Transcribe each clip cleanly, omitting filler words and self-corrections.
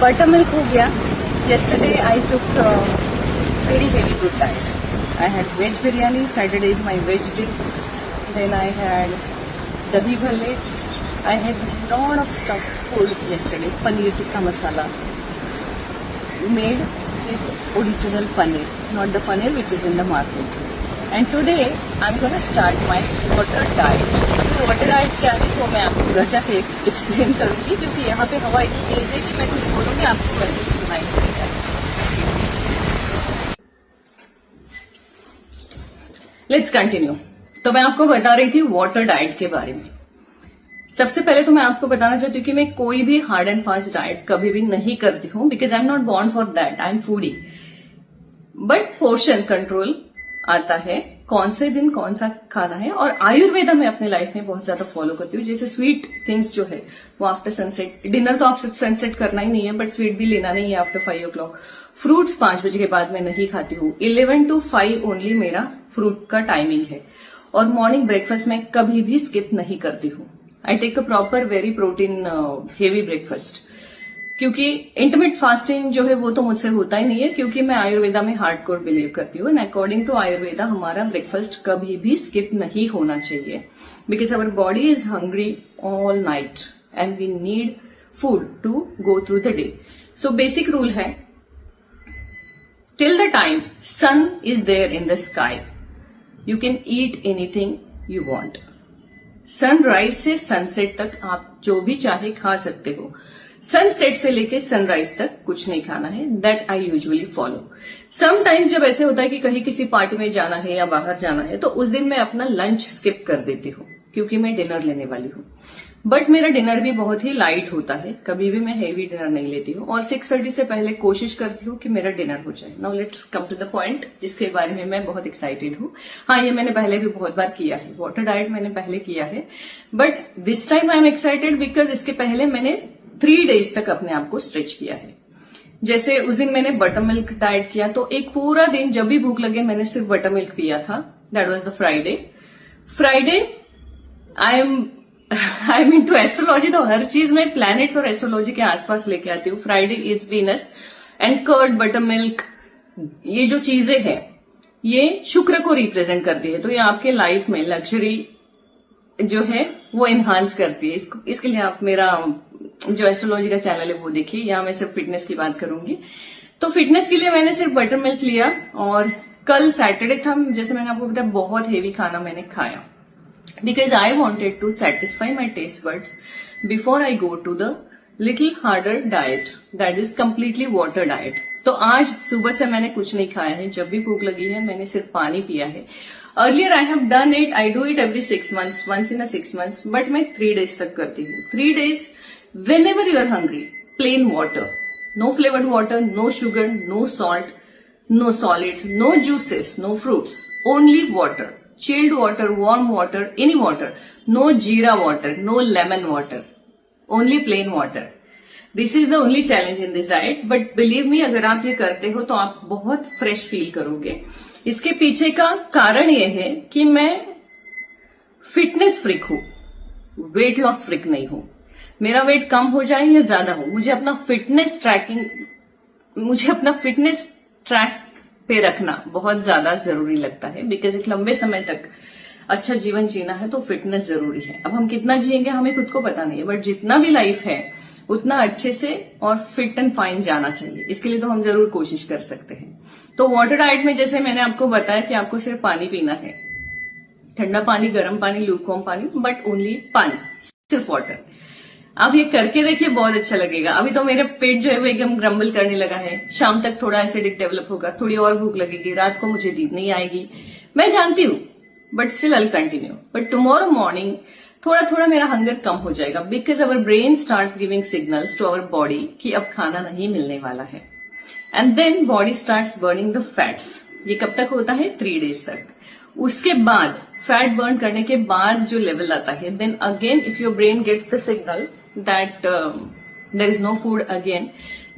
Butter milk हो गया. Yesterday I took very good diet. I had veg biryani. Saturday is my veg day. Then I had dahi bhalle. I had lot of stuffed food yesterday. Paneer tikka masala made with original paneer, not the paneer which is in the market. And today I'm gonna start my water diet. Water diet क्या है वो मैं आपको घर जाके explain करूंगी, क्योंकि यहाँ पे हवा इतनी तेज है कि मैं कुछ बोलूंगी आपको वैसे ही सुनाई देगा. Let's continue. तो मैं आपको बता रही थी वाटर डाइट के बारे में. सबसे पहले तो मैं आपको बताना चाहती हूँ कि मैं कोई भी हार्ड एंड फास्ट डाइट कभी भी नहीं करती हूँ, because I am not born for that. I am foodie. But portion control आता है, कौन से दिन कौन सा खाना है. और आयुर्वेदा में अपने लाइफ में बहुत ज्यादा फॉलो करती हूँ. जैसे स्वीट थिंग्स जो है वो आफ्टर सनसेट, डिनर तो आफ्टर सनसेट करना ही नहीं है, बट स्वीट भी लेना नहीं है आफ्टर 5 o'clock. फ्रूट्स 5 बजे के बाद मैं नहीं खाती हूँ. 11 to 5 ओनली मेरा फ्रूट का टाइमिंग है. और मॉर्निंग ब्रेकफास्ट में कभी भी स्किप नहीं करती हूँ. I take a proper very protein heavy breakfast, क्योंकि इंटरमिट फास्टिंग जो है वो तो मुझसे होता ही नहीं है, क्योंकि मैं आयुर्वेदा में हार्डकोर बिलीव करती हूँ. एंड अकॉर्डिंग टू आयुर्वेदा हमारा ब्रेकफास्ट कभी भी स्किप नहीं होना चाहिए, because our body is hungry all night and we need food to go through the day. So basic rule है, till the time sun is there in the sky you can eat anything you want. Sunrise से sunset तक आप जो भी चाहे खा सकते हो. सनसेट से लेके सनराइज तक कुछ नहीं खाना है. That I usually follow. Some time जब ऐसे होता है कि कहीं किसी पार्टी में जाना है या बाहर जाना है, तो उस दिन मैं अपना लंच स्किप कर देती हूँ, क्योंकि मैं डिनर लेने वाली हूँ. बट मेरा डिनर भी बहुत ही लाइट होता है. कभी भी मैं हेवी डिनर नहीं लेती हूँ. और 6:30 से पहले कोशिश करती हूँ कि मेरा डिनर हो जाए. Now let's come to the point, जिसके बारे में मैं बहुत एक्साइटेड हूँ. हाँ, ये मैंने पहले भी बहुत बार किया है. वाटर डाइट मैंने पहले किया है, but this time I am excited because इसके पहले मैंने 3 days तक अपने आप को स्ट्रेच किया है. जैसे उस दिन मैंने बटर मिल्क डाइट किया, तो एक पूरा दिन जब भी भूख लगे मैंने सिर्फ बटर मिल्क पिया था. That was the Friday I am into astrology, तो हर चीज में प्लैनेट्स और एस्ट्रोलॉजी के आसपास लेके आती हूँ. Friday is Venus and curd, buttermilk, ये जो चीजें हैं ये शुक्र को रिप्रेजेंट करती है. तो ये आपके लाइफ में लग्जरी जो है वो एनहांस करती है. इसके लिए आप मेरा जो एस्ट्रोलॉजी का चैनल है वो देखिए. यहाँ मैं सिर्फ फिटनेस की बात करूंगी. तो फिटनेस के लिए मैंने सिर्फ बटर मिल्क लिया. और कल सैटरडे था, जैसे मैंने आपको बताया बहुत हेवी खाना मैंने खाया, because I wanted to satisfy my taste buds before I go to the little harder diet, that is completely water diet. तो आज सुबह से मैंने कुछ नहीं खाया है. जब भी भूख लगी है मैंने सिर्फ पानी पिया है. Earlier I have done it, I do it every 6 months, once in a 6 months, but मैं 3 days तक करती हूँ. 3 days, whenever you are hungry, plain water, no flavored water, no sugar, no salt, no solids, no juices, no fruits, only water, chilled water, warm water, any water, no jeera water, no lemon water, only plain water. This is the only challenge in this diet, but believe me, अगर आप ये करते हो तो आप बहुत fresh feel करोगे. इसके पीछे का कारण यह है कि मैं फिटनेस फ्रिक हूं, वेट लॉस फ्रिक नहीं हूं. मेरा वेट कम हो जाए या ज्यादा हो, मुझे अपना फिटनेस ट्रैक पे रखना बहुत ज्यादा जरूरी लगता है, बिकॉज एक लंबे समय तक अच्छा जीवन जीना है तो फिटनेस जरूरी है. अब हम कितना जिएंगे हमें खुद को पता नहीं है, बट जितना भी लाइफ है उतना अच्छे से और फिट एंड फाइन जाना चाहिए. इसके लिए तो हम जरूर कोशिश कर सकते हैं. तो वाटर डाइट में जैसे मैंने आपको बताया कि आपको सिर्फ पानी पीना है, ठंडा पानी, गर्म पानी, लूकवार्म पानी, बट ओनली पानी, सिर्फ वाटर. आप ये करके देखिए, बहुत अच्छा लगेगा. अभी तो मेरा पेट जो है वो एकदम ग्रम्बल करने लगा है. शाम तक थोड़ा एसिडिक डेवलप होगा, थोड़ी और भूख लगेगी, रात को मुझे नींद नहीं आएगी, मैं जानती हूँ, but still I will continue. But tomorrow morning थोड़ा थोड़ा मेरा हंगर कम हो जाएगा, because our brain starts giving signals to our body कि अब खाना नहीं मिलने वाला है. And then body starts burning the fats. ये कब तक होता है? 3 days तक. उसके बाद फैट बर्न करने के बाद जो लेवल आता है, then again if your brain gets the signal that there is no food again,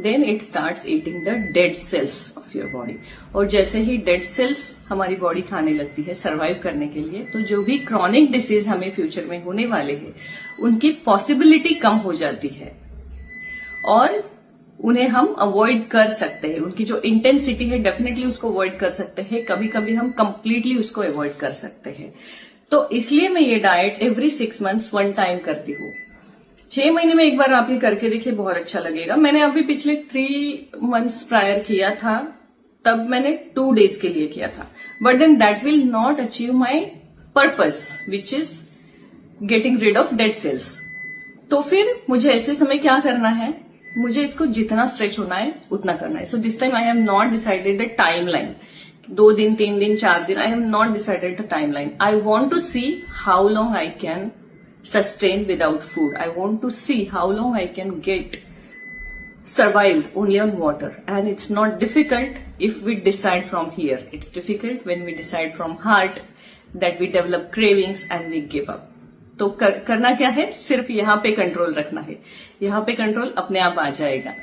then it starts eating the dead cells of your body. और जैसे ही डेड सेल्स हमारी बॉडी खाने लगती है सर्वाइव करने के लिए, तो जो भी क्रॉनिक डिसीज हमें फ्यूचर में होने वाले हैं उनकी पॉसिबिलिटी कम हो जाती है. और उन्हें हम अवॉइड कर सकते हैं। उनकी जो इंटेंसिटी है डेफिनेटली उसको अवॉइड कर सकते हैं, कभी कभी हम कंप्लीटली उसको अवॉइड कर सकते हैं। तो इसलिए मैं ये डाइट एवरी 6 मंथ्स 1 टाइम करती हूँ। 6 महीने में एक बार आप ये करके देखिए, बहुत अच्छा लगेगा। मैंने अभी पिछले 3 मंथ्स प्रायर किया था, तब मैंने 2 डेज के लिए किया था, but then that will not achieve my purpose which is getting rid of dead cells. तो फिर मुझे ऐसे समय क्या करना है, मुझे इसको जितना स्ट्रेच होना है उतना करना है। So this time I have not decided the timeline, 2 दिन 3 दिन 4 दिन, I have not decided the timeline. I want to see how long I can sustain without food. I want to see how long I can get survived only on water. And it's not difficult if we decide from here. It's difficult when we decide from heart that we develop cravings and we give up. तो करना क्या है, सिर्फ यहाँ पे control रखना है, यहाँ पे कंट्रोल अपने आप आ जाएगा।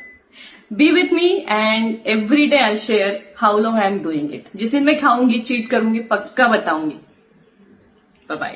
Be with me and every day I'll share how long I am doing it. जिस दिन मैं खाऊंगी, चीट करूंगी, पक्का बताऊंगी। Bye bye.